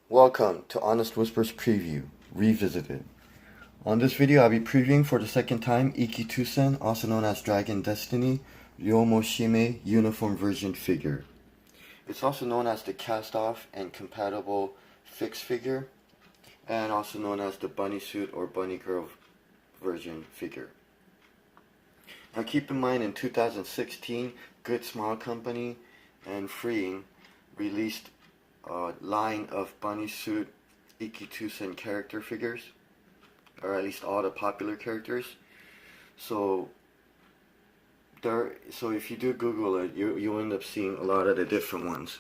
Welcome to Honest Whispers Preview, Revisited. On this video, I'll be previewing for the second time Ikki Tousen, also known as Dragon Destiny, Ryomou Shimei Uniform Version figure. It's also known as the cast-off and compatible fixed figure, and also known as the bunny suit or bunny girl version figure. Now keep in mind, in 2016, Good Smile Company and Freeing released a line of bunny suit Ikki Tousen character figures, or at least all the popular characters. So if you do Google it, you'll end up seeing a lot of the different ones.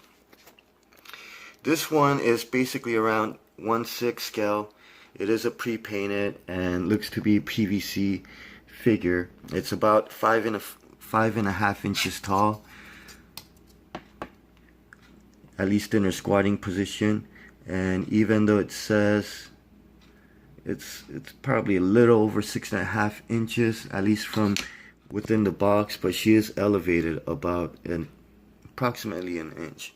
This one is basically around 1/6 scale. It is a pre-painted and looks to be PVC figure. It's about 5.5 inches tall, at least in her squatting position. And even though it says it's probably a little over 6.5 inches, at least from within the box, but she is elevated about approximately an inch.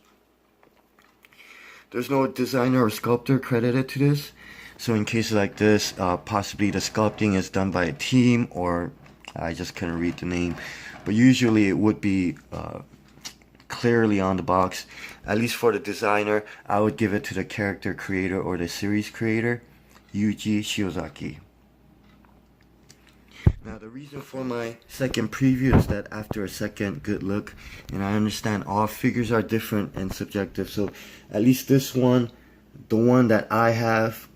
There's no designer or sculptor credited to this, so in cases like this, possibly the sculpting is done by a team, or I just couldn't read the name, but usually it would be clearly on the box. At least for the designer, I would give it to the character creator or the series creator, Yuji Shiozaki. Now the reason for my second preview is that after a second good look, and I understand all figures are different and subjective, so at least this one, the one that I have,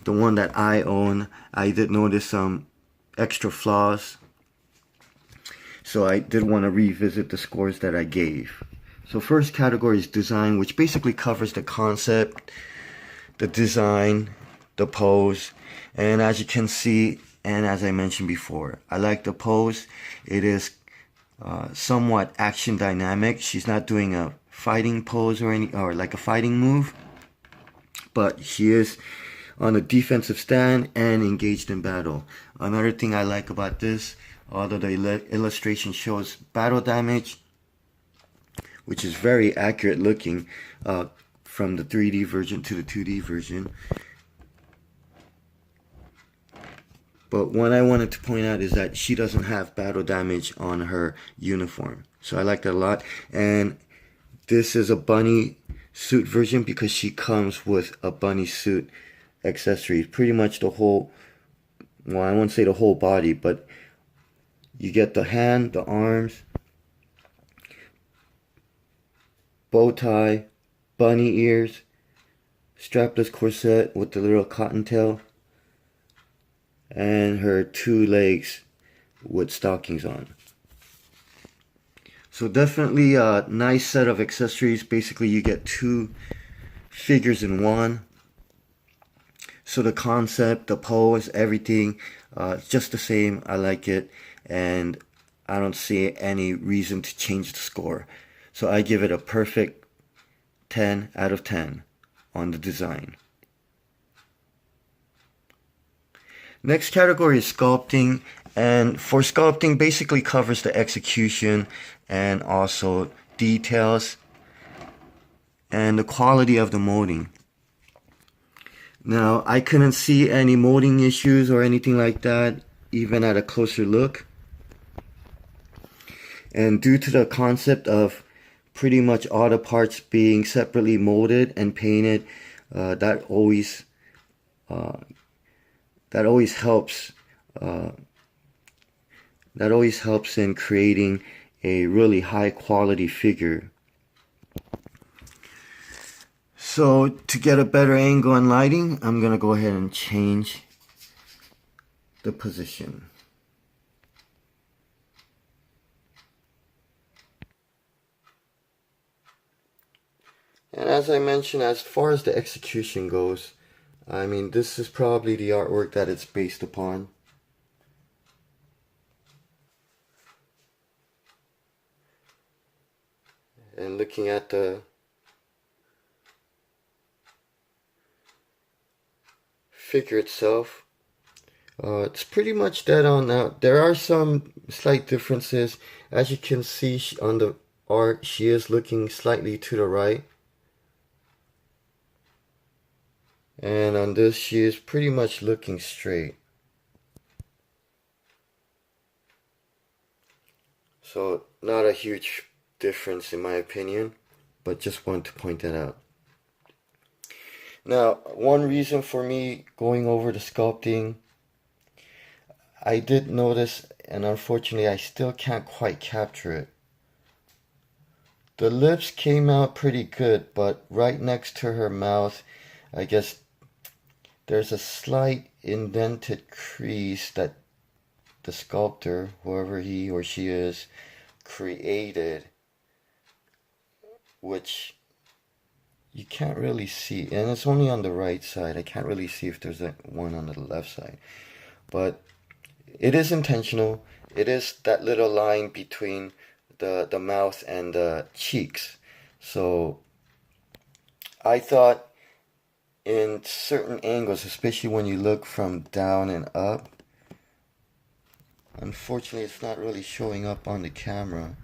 the one that I own, I did notice some extra flaws, so I did want to revisit the scores that I gave. So first category is design, which basically covers the concept, the design, the pose, and as you can see, and as I mentioned before, I like the pose. It is somewhat action dynamic. She's not doing a fighting pose or like a fighting move, but she is on a defensive stand and engaged in battle. Another thing I like about this, although the illustration shows battle damage, which is very accurate looking from the 3D version to the 2D version. But what I wanted to point out is that she doesn't have battle damage on her uniform. So I like that a lot. And this is a bunny suit version because she comes with a bunny suit accessory. Pretty much the whole, well, I won't say the whole body, but you get the hand, the arms, bow tie, bunny ears, strapless corset with the little cottontail, and her 2 legs with stockings on. So definitely a nice set of accessories. Basically you get 2 figures in one. So the concept, the pose, everything, it's just the same. I like it, and I don't see any reason to change the score. So I give it a perfect 10 out of 10 on the design. Next category is sculpting, and for sculpting basically covers the execution and also details and the quality of the molding. Now I couldn't see any molding issues or anything like that even at a closer look, and due to the concept of pretty much all the parts being separately molded and painted, that always helps. That always helps in creating a really high quality figure. So to get a better angle and lighting, I'm gonna go ahead and change the position. And as I mentioned, as far as the execution goes, I mean, this is probably the artwork that it's based upon. And looking at the figure itself, it's pretty much dead on now. There are some slight differences. As you can see on the art, she is looking slightly to the right. And on this, she is pretty much looking straight. So not a huge difference in my opinion, but just wanted to point that out. Now, one reason for me going over the sculpting, I did notice, and unfortunately I still can't quite capture it. The lips came out pretty good, but right next to her mouth, I guess there's a slight indented crease that the sculptor, whoever he or she is, created, which you can't really see, and it's only on the right side. I can't really see if there's one on the left side, but it is intentional. It is that little line between the mouth and the cheeks. So I thought in certain angles, especially when you look from down and up, unfortunately it's not really showing up on the camera,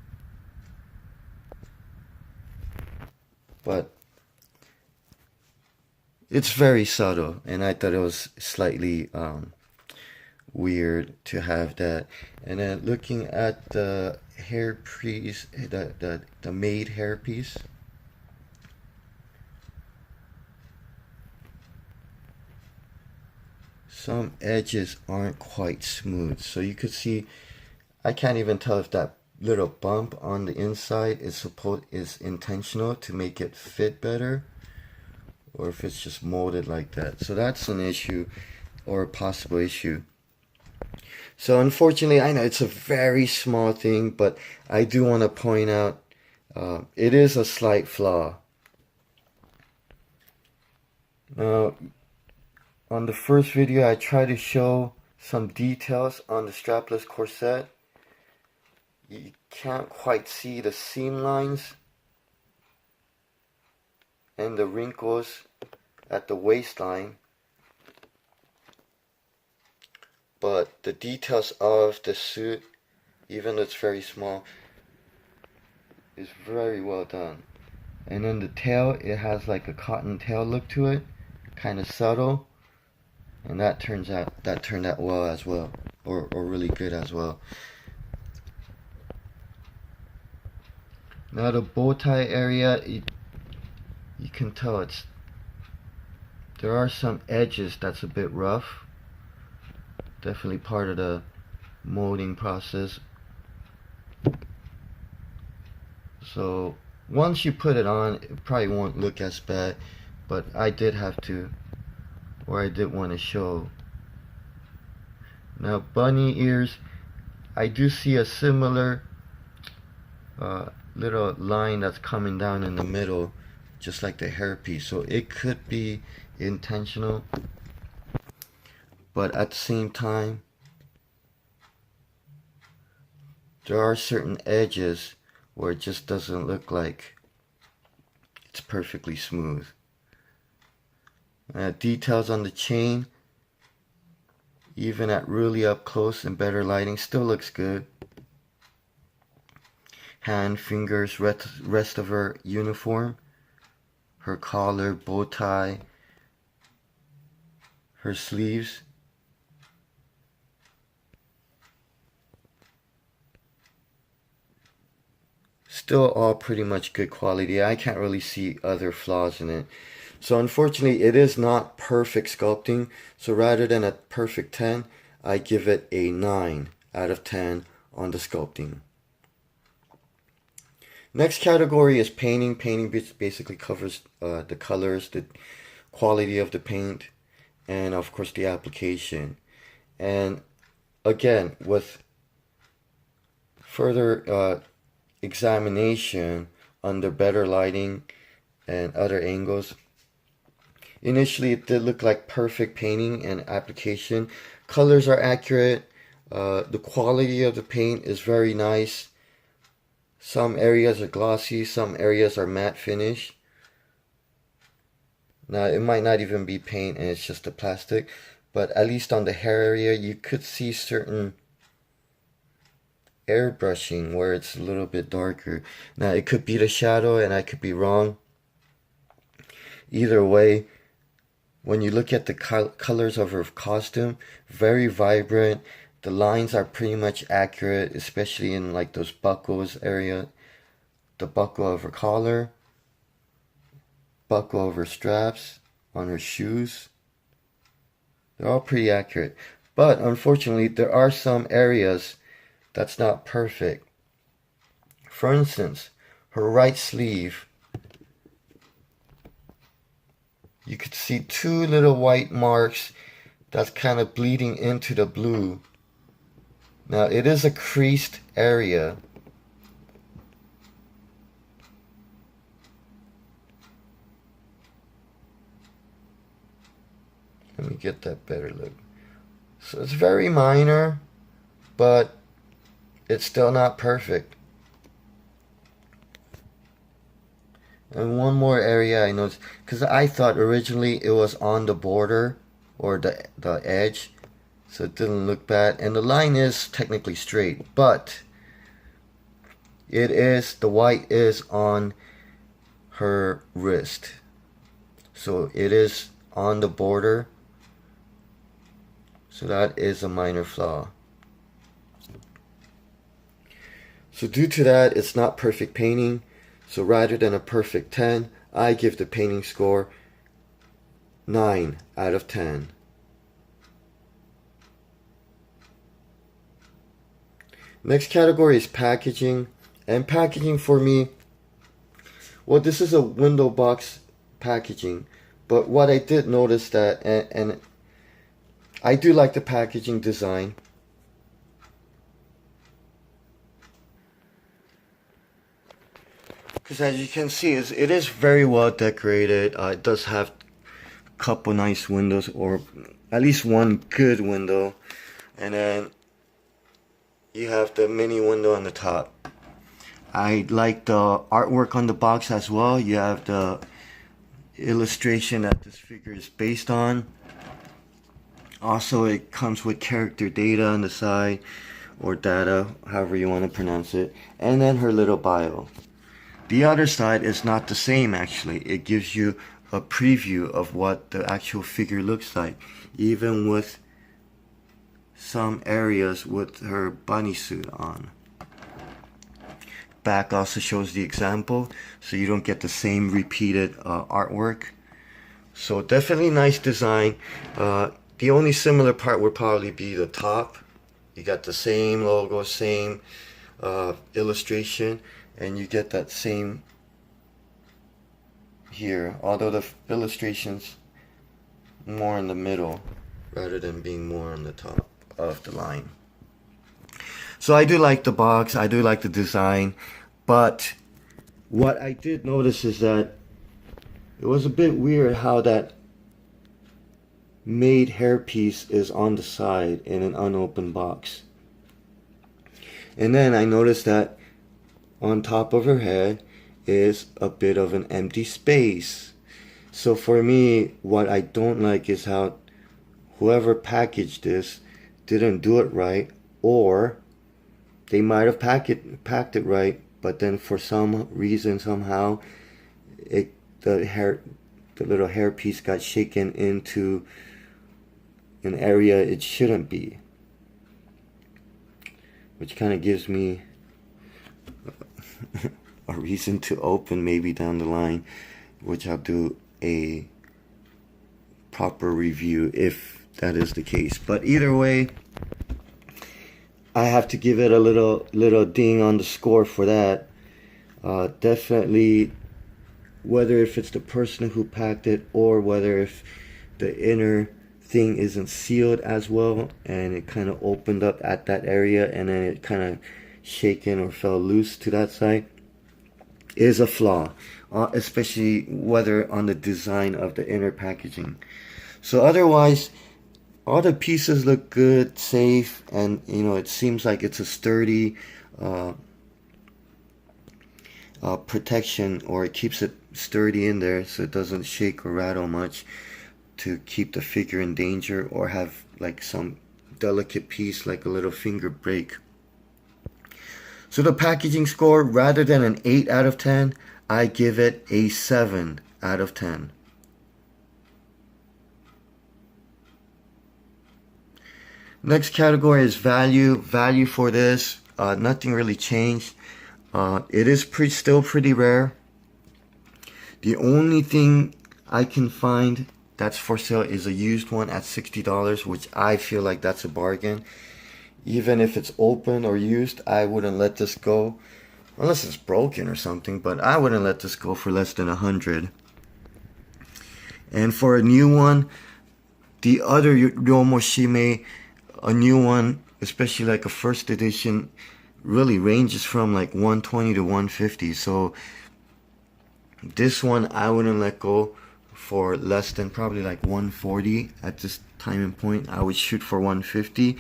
but it's very subtle, and I thought it was slightly weird to have that. And then looking at the hairpiece, the made hairpiece, some edges aren't quite smooth, so you could see, I can't even tell if that little bump on the inside is intentional to make it fit better, or if it's just molded like that. So that's an issue, or a possible issue. So unfortunately, I know it's a very small thing, but I do want to point out it is a slight flaw. Now, on the first video, I tried to show some details on the strapless corset. You can't quite see the seam lines and the wrinkles at the waistline, but the details of the suit, even though it's very small, is very well done. And then the tail, it has like a cotton tail look to it, kind of subtle, and that turned out well as well, or really good as well. Now the bow tie area, you can tell there are some edges that's a bit rough. Definitely part of the molding process. So once you put it on, it probably won't look as bad, but I did want to show. Now bunny ears, I do see a similar little line that's coming down in the middle, just like the hairpiece. So it could be intentional, but at the same time, there are certain edges where it just doesn't look like it's perfectly smooth. Details on the chain, even at really up close and better lighting, still looks good. Hand, fingers, rest of her uniform, her collar, bow tie, her sleeves. Still all pretty much good quality. I can't really see other flaws in it. So unfortunately, it is not perfect sculpting. So rather than a perfect 10, I give it a 9 out of 10 on the sculpting. Next category is painting. Painting basically covers the colors, the quality of the paint, and of course the application. And again, with further examination under better lighting and other angles, initially it did look like perfect painting and application. Colors are accurate. The quality of the paint is very nice. Some areas are glossy, some areas are matte finish. Now it might not even be paint and it's just a plastic, but at least on the hair area you could see certain airbrushing where it's a little bit darker. Now it could be the shadow and I could be wrong. Either way, when you look at the colors of her costume, very vibrant. The lines are pretty much accurate, especially in like those buckles area. The buckle of her collar, buckle of her straps on her shoes. They're all pretty accurate. But unfortunately, there are some areas that's not perfect. For instance, her right sleeve. You could see two little white marks that's kind of bleeding into the blue. Now, it is a creased area. Let me get that better look. So it's very minor, but it's still not perfect. And one more area I noticed, because I thought originally it was on the border or the edge, so it didn't look bad. And the line is technically straight, but it is, the white is on her wrist. So it is on the border. So that is a minor flaw. So due to that, it's not perfect painting. So rather than a perfect 10, I give the painting score 9 out of 10. Next category is packaging. And packaging for me, well, this is a window box packaging. But what I did notice that, and I do like the packaging design. Because as you can see, it is very well decorated. It does have a couple nice windows, or at least one good window. And then you have the mini window on the top. I like the artwork on the box as well. You have the illustration that this figure is based on. Also, it comes with character data on the side, or data, however you want to pronounce it. And then her little bio. The other side is not the same actually. It gives you a preview of what the actual figure looks like, even with some areas with her bunny suit on. Back also shows the example, so you don't get the same repeated artwork. So definitely nice design. The only similar part would probably be the top. You got the same logo, same illustration, and you get that same here, although the illustration's more in the middle rather than being more on the top of the line. So I do like the box, I do like the design, but what I did notice is that it was a bit weird how that made hairpiece is on the side in an unopened box. And then I noticed that on top of her head is a bit of an empty space. So for me, what I don't like is how whoever packaged this didn't do it right, or they might have packed it right, but then for some reason somehow the little hairpiece got shaken into an area it shouldn't be, which kind of gives me a reason to open maybe down the line, which I'll do a proper review if that is the case. But either way, I have to give it a little ding on the score for that. Definitely, whether if it's the person who packed it or whether if the inner thing isn't sealed as well and it kind of opened up at that area and then it kind of shaken or fell loose to that side, is a flaw, especially whether on the design of the inner packaging. So otherwise, all the pieces look good, safe, and you know, it seems like it's a sturdy protection, or it keeps it sturdy in there so it doesn't shake or rattle much to keep the figure in danger or have like some delicate piece like a little finger break. So the packaging score, rather than an 8 out of 10, I give it a 7 out of 10. Next category is value. Value for this, nothing really changed. It is still pretty rare. The only thing I can find that's for sale is a used one at $60, which I feel like that's a bargain. Even if it's open or used, I wouldn't let this go. Unless it's broken or something, but I wouldn't let this go for less than $100. And for a new one, the other Ryomou Shimei, a new one, especially like a first edition, really ranges from like 120 to 150. So this one I wouldn't let go for less than probably like 140 at this time and point. I would shoot for 150.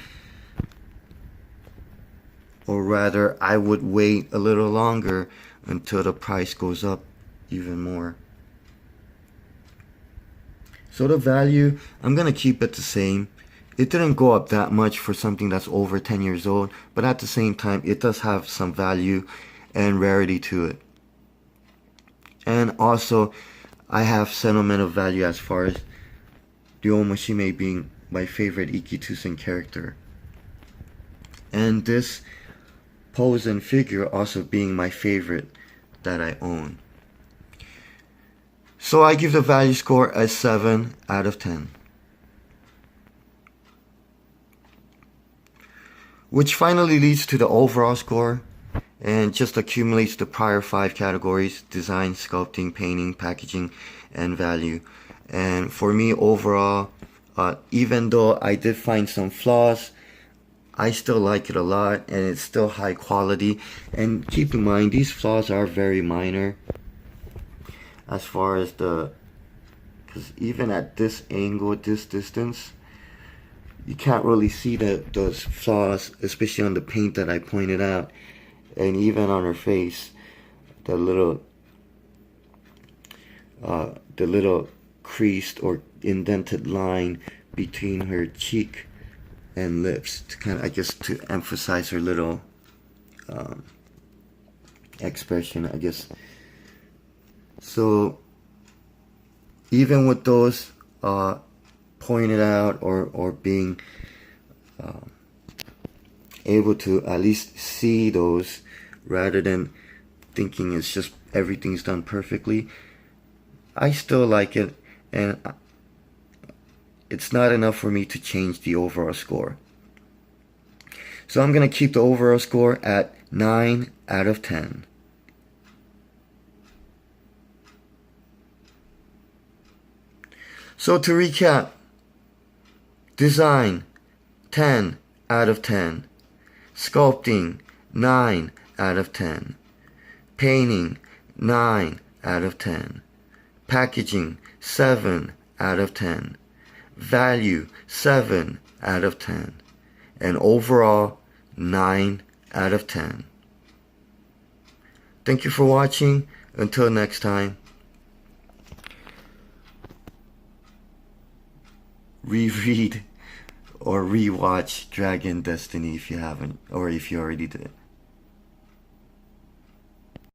Or rather, I would wait a little longer until the price goes up even more. So the value, I'm going to keep it the same. It didn't go up that much for something that's over 10 years old, but at the same time, it does have some value and rarity to it. And also, I have sentimental value as far as Ryomou Shimei being my favorite Ikki Tousen character. And this pose and figure also being my favorite that I own. So I give the value score a 7 out of 10. Which finally leads to the overall score and just accumulates the prior 5 categories: design, sculpting, painting, packaging, and value. And for me overall, even though I did find some flaws, I still like it a lot, and it's still high quality. And keep in mind, these flaws are very minor as far as because even at this angle, this distance, you can't really see those flaws, especially on the paint that I pointed out. And even on her face, the little creased or indented line between her cheek and lips, to kind of, I guess, to emphasize her little expression, I guess. So even with those pointed out or being able to at least see those rather than thinking it's just everything's done perfectly, I still like it, and it's not enough for me to change the overall score. So I'm going to keep the overall score at 9 out of 10. So to recap, design, 10 out of 10. Sculpting, 9 out of 10. Painting, 9 out of 10. Packaging, 7 out of 10. Value, 7 out of 10. And overall, 9 out of 10. Thank you for watching. Until next time. Reread or rewatch Dragon Destiny if you haven't, or if you already did.